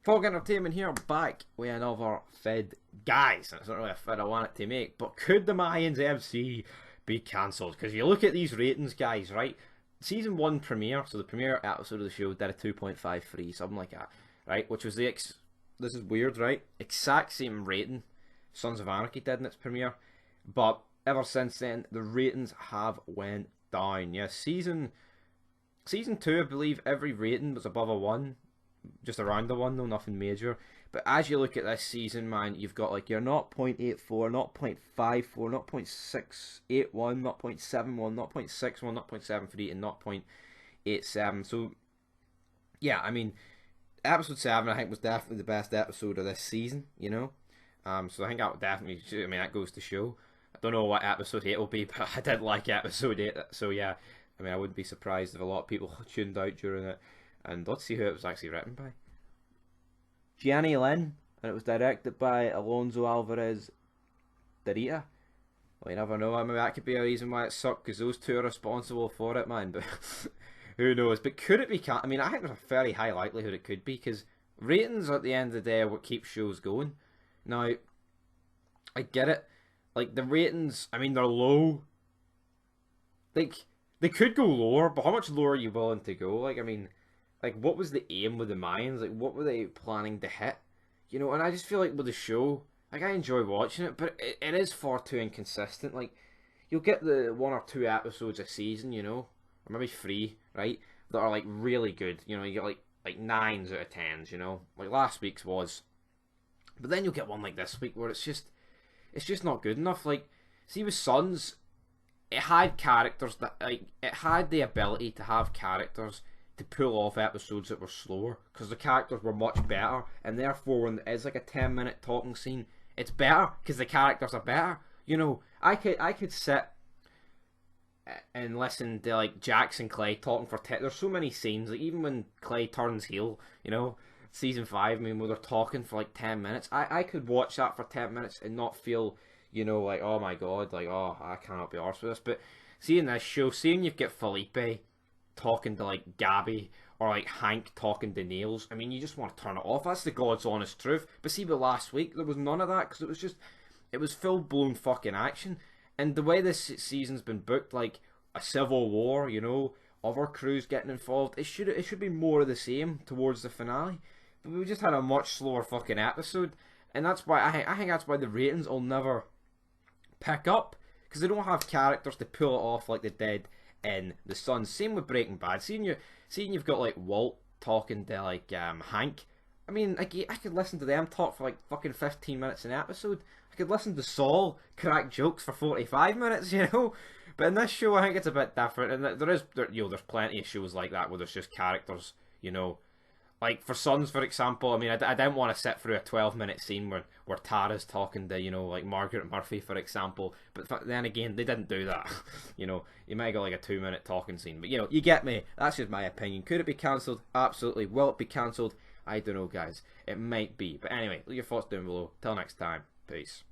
Fog Entertainment here, back with another vid. Guys, it's not really a vid I wanted to make, but could the Mayans MC be cancelled? Because you look at these ratings, guys, right? Season 1 premiere, so the premiere episode of the show did a 2.53, something like that, right? Which was the, this is weird, right? Exact same rating Sons of Anarchy did in its premiere, but ever since then, the ratings have went down. Yes, season 2, I believe, every rating was above a 1. Just around the 1 though, nothing major. But as you look at this season, man, you've got like your 0.84, 0.54, 0.681, 0.71, 0.61, 0.73 and 0.87. So yeah, I mean, episode 7 I think was definitely the best episode of this season, you know. So I think that would definitely, I mean, that goes to show. I don't know what episode 8 will be, but I did like episode 8, so yeah, I mean, I wouldn't be surprised if a lot of people tuned out during it. And let's see who it was actually written by. Gianni Lin, and it was directed by Alonso Alvarez Darita. Well, you never know. I mean, that could be a reason why it sucked, because those two are responsible for it, man. But who knows? But could it be? I mean, I think there's a very high likelihood it could be, because ratings at the end of the day are what keeps shows going. Now, I get it. Like, the ratings, I mean, they're low. Like, they could go lower, but how much lower are you willing to go? Like, I mean, like, what was the aim with the Mayans? Like, what were they planning to hit? You know, and I just feel like with the show, like, I enjoy watching it, but it is far too inconsistent. Like, you'll get the 1 or 2 episodes a season, you know, or maybe 3, right, that are, like, really good. You know, you get, like 9s out of 10s, you know, like last week's was. But then you'll get one like this week where it's just not good enough. Like, see, with Sons, it had characters that, like, it had the ability to have characters to pull off episodes that were slower, because the characters were much better, and therefore when there is like a 10-minute talking scene, it's better because the characters are better. You know, I could sit and listen to like Jax and Clay talking for 10. There's so many scenes, like even when Clay turns heel, you know, season 5, I mean, where they're talking for like 10 minutes, I could watch that for 10 minutes and not feel, you know, like, oh my god, like, oh, I cannot be arsed with this. But seeing this show, seeing you get Felipe talking to like Gabby, or like Hank talking to Nails, I mean, you just want to turn it off. That's the God's honest truth. But see, with last week, there was none of that, because it was full blown fucking action. And the way this season's been booked, like a civil war, you know, other crews getting involved, it should be more of the same towards the finale. But we just had a much slower fucking episode, and that's why I think that's why the ratings will never pick up, because they don't have characters to pull it off like they did in the Sons. Same with Breaking Bad. Seeing you've got like Walt talking to like Hank. I mean, I could listen to them talk for like fucking 15 minutes an episode. I could listen to Saul crack jokes for 45 minutes, you know. But in this show, I think it's a bit different, and there's plenty of shows like that where there's just characters, you know. Like, for Sons, for example, I mean, I didn't want to sit through a 12-minute scene where Tara's talking to, you know, like Margaret Murphy, for example. But then again, they didn't do that. You know, you might get like a 2-minute talking scene. But, you know, you get me. That's just my opinion. Could it be cancelled? Absolutely. Will it be cancelled? I don't know, guys. It might be. But anyway, leave your thoughts down below. Till next time. Peace.